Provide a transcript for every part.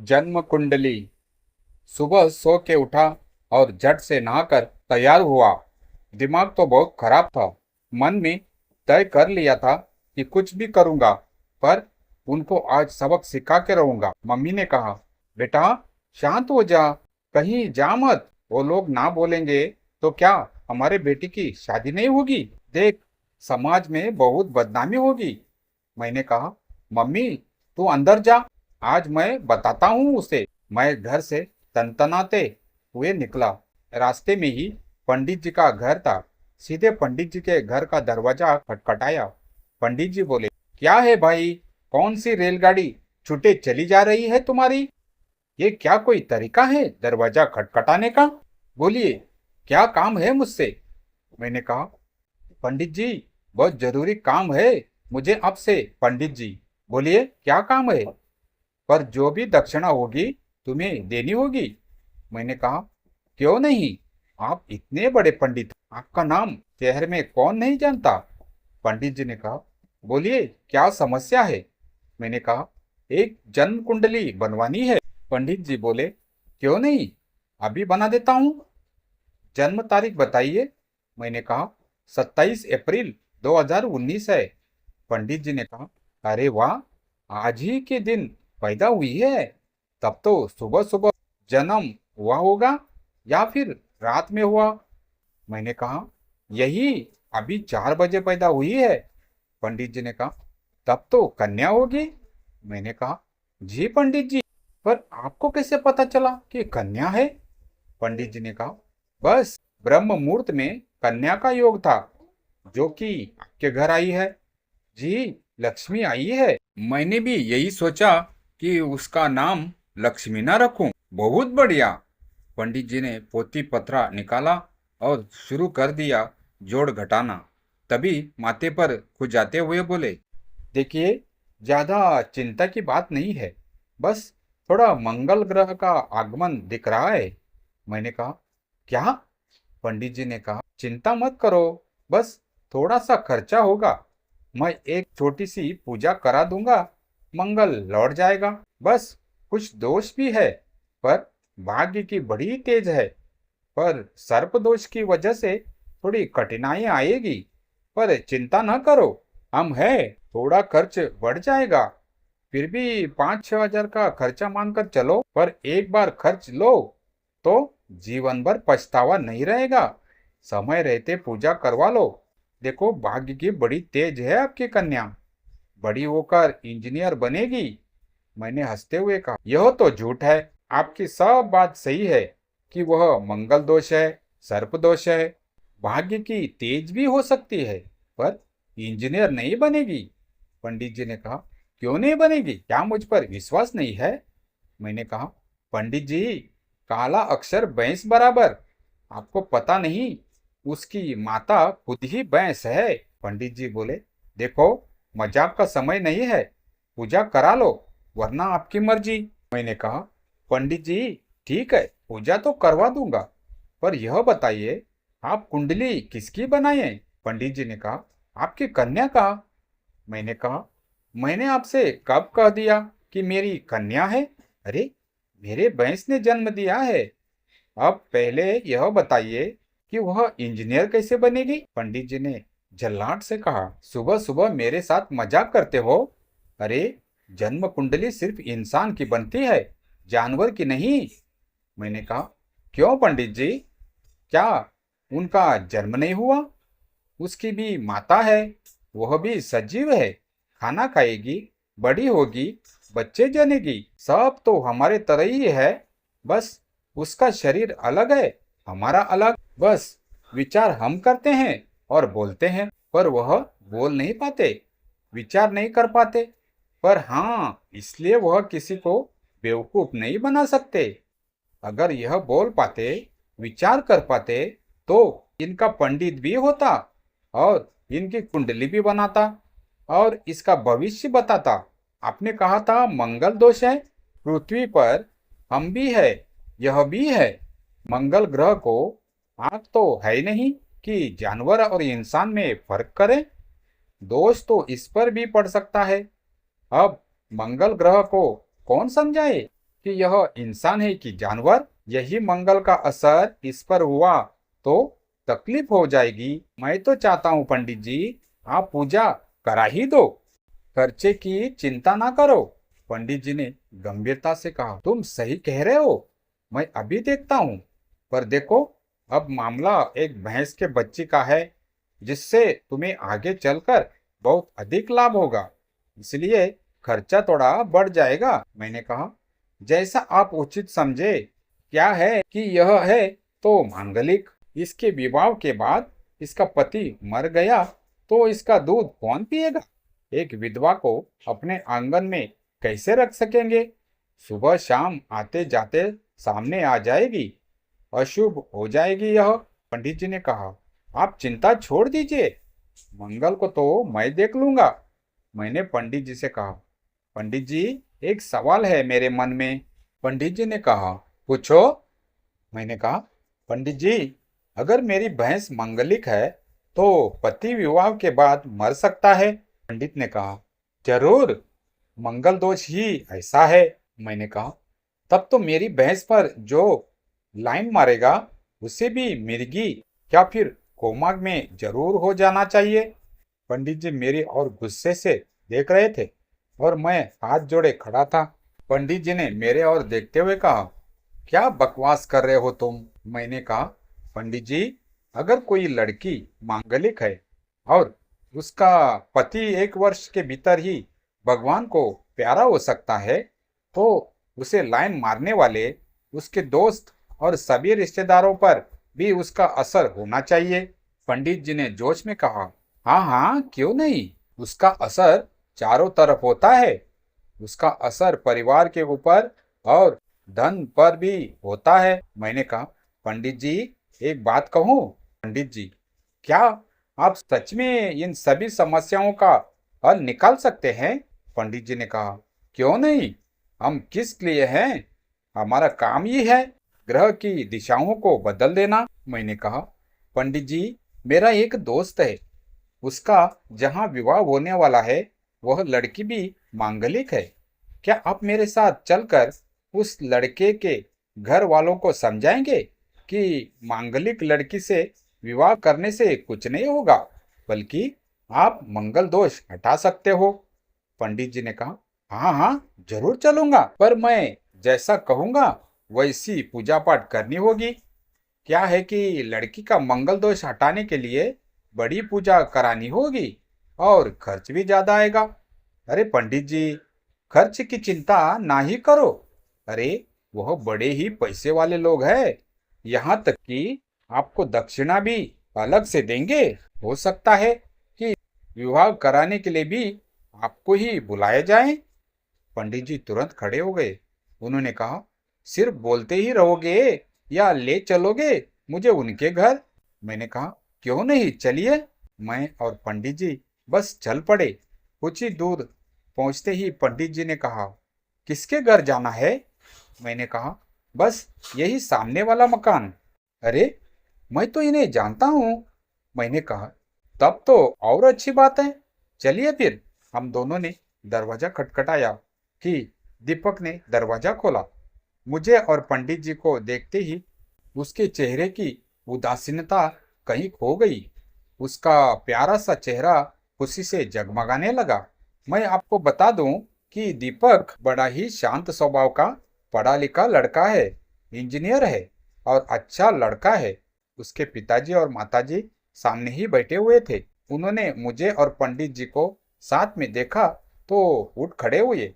जन्म कुंडली। सुबह सो के उठा और झट से नहाकर तैयार हुआ। दिमाग तो बहुत खराब था। मन में तय कर लिया था कि कुछ भी करूंगा, पर उनको आज सबक सिखा के रहूंगा। मम्मी ने कहा, बेटा शांत हो जा, कहीं जा मत। वो लोग ना बोलेंगे तो क्या हमारे बेटी की शादी नहीं होगी? देख, समाज में बहुत बदनामी होगी। मैंने कहा, मम्मी तू अंदर जा, आज मैं बताता हूँ उसे। मैं घर से तनतनाते हुए निकला। रास्ते में ही पंडित जी का घर था। सीधे पंडित जी के घर का दरवाजा खटखटाया। पंडित जी बोले, क्या है भाई, कौन सी रेलगाड़ी छूटे चली जा रही है तुम्हारी? ये क्या कोई तरीका है दरवाजा खटखटाने का? बोलिए, क्या काम है मुझसे? मैंने कहा, पंडित जी बहुत जरूरी काम है मुझे आपसे। पंडित जी बोलिए, क्या काम है? पर जो भी दक्षिणा होगी तुम्हें देनी होगी। मैंने कहा, क्यों नहीं, आप इतने बड़े पंडित, आपका नाम शहर में कौन नहीं जानता? पंडित जी ने कहा, बोलिए क्या समस्या है? मैंने कहा, एक जन्म कुंडली बनवानी है। पंडित जी बोले, क्यों नहीं, अभी बना देता हूँ। जन्म तारीख बताइए। मैंने कहा, 27 अप्रैल 2019 है। पंडित जी ने कहा, अरे वाह, आज ही के दिन पैदा हुई है। तब तो सुबह सुबह जन्म हुआ होगा या फिर रात में हुआ? मैंने कहा, यही अभी 4 बजे पैदा हुई है। पंडित जी ने कहा, तब तो कन्या होगी। मैंने कहा, जी पंडित जी, पर आपको कैसे पता चला कि कन्या है? पंडित जी ने कहा, बस ब्रह्म मुहूर्त में कन्या का योग था, जो कि आपके घर आई है। जी, लक्ष्मी आई है। मैंने भी यही सोचा कि उसका नाम लक्ष्मी ना रखूं। बहुत बढ़िया। पंडित जी ने पोथी पत्रा निकाला और शुरू कर दिया जोड़ घटाना। तभी माथे पर खुजाते हुए बोले, देखिए, ज्यादा चिंता की बात नहीं है, बस थोड़ा मंगल ग्रह का आगमन दिख रहा है। मैंने कहा, क्या? पंडित जी ने कहा, चिंता मत करो, बस थोड़ा सा खर्चा होगा। मैं एक छोटी सी पूजा करा दूंगा, मंगल लौट जाएगा। बस कुछ दोष भी है, पर भाग्य की बड़ी तेज है। पर सर्प दोष की वजह से थोड़ी कठिनाई आएगी, पर चिंता न करो, हम है। थोड़ा खर्च बढ़ जाएगा, फिर भी 5-6 हजार का खर्चा मानकर चलो। पर एक बार खर्च लो तो जीवन भर पछतावा नहीं रहेगा। समय रहते पूजा करवा लो। देखो, भाग्य की बड़ी तेज है आपकी कन्या, बड़ी होकर इंजीनियर बनेगी। मैंने हंसते हुए कहा, यह तो झूठ है। आपकी सब बात सही है कि वह मंगल दोष है, सर्प दोष है, भाग्य की तेज भी हो सकती है, पर इंजीनियर नहीं बनेगी। पंडित जी ने कहा, क्यों नहीं बनेगी, क्या मुझ पर विश्वास नहीं है? मैंने कहा, पंडित जी, काला अक्षर भैंस बराबर, आपको पता नहीं, उसकी माता खुद ही भैंस है। पंडित जी बोले, देखो, मजाक का समय नहीं है, पूजा करा लो, वरना आपकी मर्जी। मैंने कहा, पंडित जी ठीक है, पूजा तो करवा दूंगा, पर यह बताइए, आप कुंडली किसकी बनाई है? पंडित जी ने कहा, आपकी कन्या का। मैंने कहा, मैंने आपसे कब कह दिया कि मेरी कन्या है? अरे, मेरे भैंस ने जन्म दिया है। अब पहले यह बताइए कि वह इंजीनियर कैसे बनेगी? पंडित जी ने झल्लाट से कहा, सुबह सुबह मेरे साथ मजाक करते हो? अरे, जन्म कुंडली सिर्फ इंसान की बनती है, जानवर की नहीं। मैंने कहा, क्यों पंडित जी, क्या उनका जन्म नहीं हुआ? उसकी भी माता है, वह भी सजीव है, खाना खाएगी, बड़ी होगी, बच्चे जनेगी। सब तो हमारे तरह ही है, बस उसका शरीर अलग है, हमारा अलग। बस विचार हम करते हैं और बोलते हैं, पर वह बोल नहीं पाते, विचार नहीं कर पाते। पर हाँ, इसलिए वह किसी को बेवकूफ नहीं बना सकते। अगर यह बोल पाते, विचार कर पाते, तो इनका पंडित भी होता और इनकी कुंडली भी बनाता और इसका भविष्य बताता। आपने कहा था मंगल दोष है, पृथ्वी पर हम भी है, यह भी है। मंगल ग्रह को आंख तो है नहीं कि जानवर और इंसान में फर्क करे। दोष तो इस पर भी पड़ सकता है। अब मंगल ग्रह को कौन समझाए? कि यह इंसान है कि जानवर। यही मंगल का असर इस पर हुआ तो तकलीफ हो जाएगी। मैं तो चाहता हूँ पंडित जी, आप पूजा करा ही दो, खर्चे की चिंता ना करो। पंडित जी ने गंभीरता से कहा, तुम सही कह रहे हो, मैं अभी देखता हूँ। पर देखो, अब मामला एक भैंस के बच्चे का है, जिससे तुम्हें आगे चलकर बहुत अधिक लाभ होगा, इसलिए खर्चा थोड़ा बढ़ जाएगा। मैंने कहा, जैसा आप उचित समझे। क्या है कि यह है तो मांगलिक, इसके विवाह के बाद इसका पति मर गया तो इसका दूध कौन पिएगा? एक विधवा को अपने आंगन में कैसे रख सकेंगे? सुबह शाम आते जाते सामने आ जाएगी, अशुभ हो जाएगी यह। पंडित जी ने कहा, आप चिंता छोड़ दीजिए, मंगल को तो मैं देख लूंगा। मैंने पंडित जी से कहा, पंडित जी, एक सवाल है मेरे मन में। पंडित जी ने कहा, पूछो। मैंने कहा, पंडित जी, अगर मेरी भैंस मंगलिक है तो पति विवाह के बाद मर सकता है? पंडित ने कहा, जरूर, मंगल दोष ही ऐसा है। मैंने कहा, तब तो मेरी भैंस पर जो लाइन मारेगा उसे भी मिर्गी या फिर कोमा में जरूर हो जाना चाहिए। पंडित जी मेरी और गुस्से से देख रहे थे और मैं हाथ जोड़े खड़ा था। पंडित जी ने मेरे और देखते हुए कहा, क्या बकवास कर रहे हो तुम? मैंने कहा, पंडित जी, अगर कोई लड़की मांगलिक है और उसका पति 1 वर्ष के भीतर ही भगवान को प्यारा हो सकता है तो उसे लाइन मारने वाले उसके दोस्त और सभी रिश्तेदारों पर भी उसका असर होना चाहिए। पंडित जी ने जोश में कहा, हाँ हाँ, क्यों नहीं, उसका असर चारों तरफ होता है। उसका असर परिवार के ऊपर और धन पर भी होता है। मैंने कहा, पंडित जी, एक बात कहूँ? पंडित जी, क्या आप सच में इन सभी समस्याओं का हल निकाल सकते हैं? पंडित जी ने कहा, क्यों नहीं, हम किस लिए हैं? हमारा काम ही है ग्रह की दिशाओं को बदल देना। मैंने कहा, पंडित जी, मेरा एक दोस्त है, उसका जहाँ विवाह होने वाला है वह लड़की भी मांगलिक है। क्या आप मेरे साथ चलकर उस लड़के के घर वालों को समझाएंगे कि मांगलिक लड़की से विवाह करने से कुछ नहीं होगा, बल्कि आप मंगल दोष हटा सकते हो? पंडित जी ने कहा, हाँ हाँ, जरूर चलूंगा, पर मैं जैसा कहूंगा वैसी पूजा पाठ करनी होगी। क्या है कि लड़की का मंगल दोष हटाने के लिए बड़ी पूजा करानी होगी और खर्च भी ज्यादा आएगा। अरे पंडित जी, खर्च की चिंता ना ही करो। अरे, वह बड़े ही पैसे वाले लोग हैं, यहाँ तक कि आपको दक्षिणा भी अलग से देंगे। हो सकता है कि विवाह कराने के लिए भी आपको ही बुलाया जाए। पंडित जी तुरंत खड़े हो गए। उन्होंने कहा, सिर्फ बोलते ही रहोगे या ले चलोगे मुझे उनके घर? मैंने कहा, क्यों नहीं, चलिए। मैं और पंडित जी बस चल पड़े। कुछ ही दूर पहुंचते ही पंडित जी ने कहा, किसके घर जाना है? मैंने कहा, बस यही सामने वाला मकान। अरे, मैं तो इन्हें जानता हूँ। मैंने कहा, तब तो और अच्छी बात है, चलिए फिर। हम दोनों ने दरवाजा खटखटाया कि दीपक ने दरवाजा खोला। मुझे और पंडित जी को देखते ही उसके चेहरे की उदासीनता कहीं खो गई। उसका प्यारा सा चेहरा खुशी से जगमगाने लगा। मैं आपको बता दूं कि दीपक बड़ा ही शांत स्वभाव का पढ़ा लिखा लड़का है, इंजीनियर है और अच्छा लड़का है। उसके पिताजी और माताजी सामने ही बैठे हुए थे। उन्होंने मुझे और पंडित जी को साथ में देखा तो उठ खड़े हुए।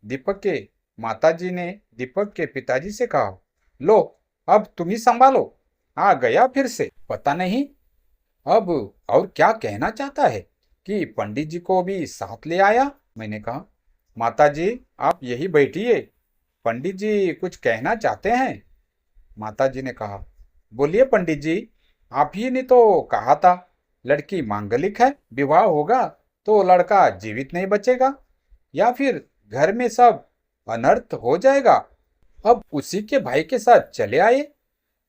दीपक के माताजी ने दीपक के पिताजी से कहा, लो, अब तुम ही संभालो, आ गया फिर से, पता नहीं अब और क्या कहना चाहता है कि पंडित जी को भी साथ ले आया। मैंने कहा, माताजी, आप यही बैठिए, पंडित जी कुछ कहना चाहते हैं। माताजी ने कहा, बोलिए पंडित जी, आप ही ने तो कहा था लड़की मांगलिक है, विवाह होगा तो लड़का जीवित नहीं बचेगा या फिर घर में सब अनर्थ हो जाएगा। अब उसी के भाई के साथ चले आए।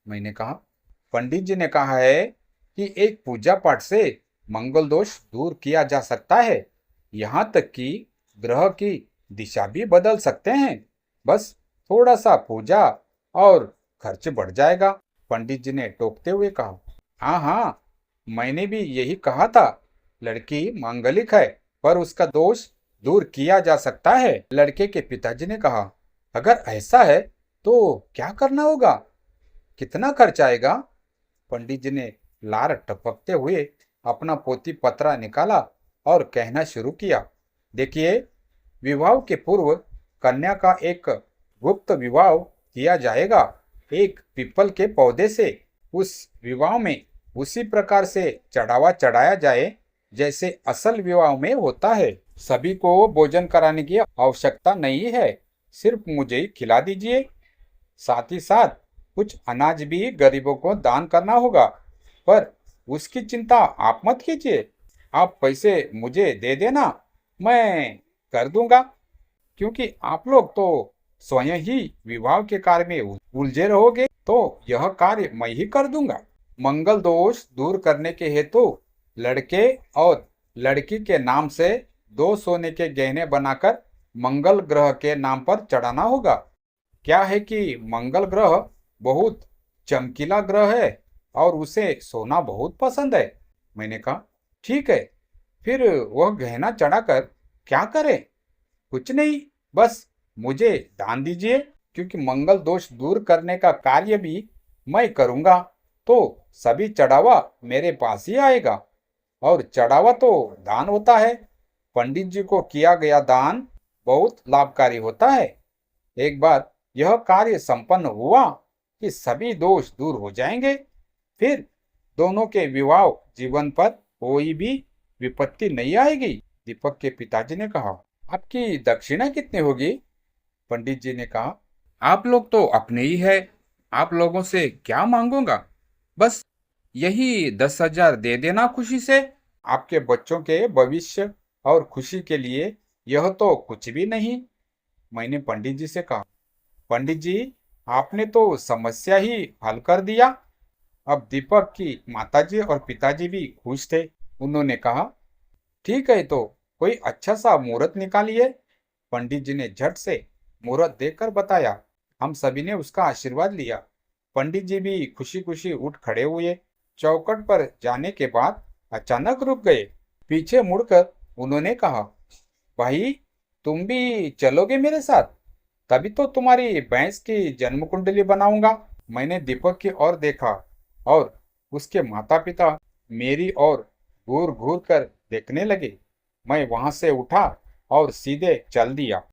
मैंने कहा, पंडित जी ने कहा है कि एक पूजा पाठ से मंगल दोष दूर किया जा सकता है, यहाँ तक कि ग्रह की दिशा भी बदल सकते हैं। बस थोड़ा सा पूजा और खर्च बढ़ जाएगा। पंडित जी ने टोकते हुए कहा। हाँ हाँ, मैंने भी यही कहा था। लड़की मांगलिक है, पर उसका दोष दूर किया जा सकता है। लड़के के पिताजी ने कहा, अगर ऐसा है तो क्या करना होगा? कितना खर्च आएगा? पंडित जी ने लार टपकते हुए अपना पोती पत्रा निकाला और कहना शुरू किया। देखिए, विवाह के पूर्व कन्या का एक गुप्त विवाह किया जाएगा, एक पीपल के पौधे से। उस विवाह में उसी प्रकार से चढ़ावा चढ़ाया जाए जैसे असल विवाह में होता है। सभी को भोजन कराने की आवश्यकता नहीं है, सिर्फ मुझे ही खिला दीजिए। साथ ही साथ कुछ अनाज भी गरीबों को दान करना होगा, पर उसकी चिंता आप मत कीजिए। आप पैसे मुझे दे देना, मैं कर दूंगा, क्योंकि आप लोग तो स्वयं ही विवाह के कार्य में उलझे रहोगे, तो यह कार्य मैं ही कर दूंगा। मंगल दोष दूर करने के हेतु लड़के और लड़की के नाम से 2 सोने के गहने बनाकर मंगल ग्रह के नाम पर चढ़ाना होगा। क्या है कि मंगल ग्रह बहुत चमकीला ग्रह है और उसे सोना बहुत पसंद है। मैंने कहा, ठीक है, फिर वह गहना चढ़ाकर क्या करें? कुछ नहीं, बस मुझे दान दीजिए, क्योंकि मंगल दोष दूर करने का कार्य भी मैं करूंगा, तो सभी चढ़ावा मेरे पास ही आएगा। और चढ़ावा तो दान होता है। पंडित जी को किया गया दान बहुत लाभकारी होता है। एक बार यह कार्य संपन्न हुआ कि सभी दोष दूर हो जाएंगे। फिर दोनों के विवाह जीवन पर कोई भी विपत्ति नहीं आएगी। दीपक के पिताजी ने कहा, आपकी दक्षिणा कितनी होगी? पंडित जी ने कहा, आप लोग तो अपने ही है, आप लोगों से क्या मांगूंगा? बस यही 10,000 दे देना खुशी से। आपके बच्चों के भविष्य और खुशी के लिए यह तो कुछ भी नहीं। मैंने पंडित जी से कहा, पंडित जी, आपने तो समस्या ही हल कर दिया। अब दीपक की माताजी और पिताजी भी खुश थे। उन्होंने कहा, ठीक है, तो कोई अच्छा सा मुहूर्त निकालिए। पंडित जी ने झट से मुहूर्त देकर बताया। हम सभी ने उसका आशीर्वाद लिया। पंडित जी भी खुशी खुशी उठ खड़े हुए। चौखट पर जाने के बाद अचानक रुक गए। पीछे मुड़कर उन्होंने कहा, भाई, तुम भी चलोगे मेरे साथ? तभी तो तुम्हारी भैंस की जन्म कुंडली बनाऊंगा। मैंने दीपक की ओर देखा और उसके माता पिता मेरी ओर घूर घूर कर देखने लगे। मैं वहां से उठा और सीधे चल दिया।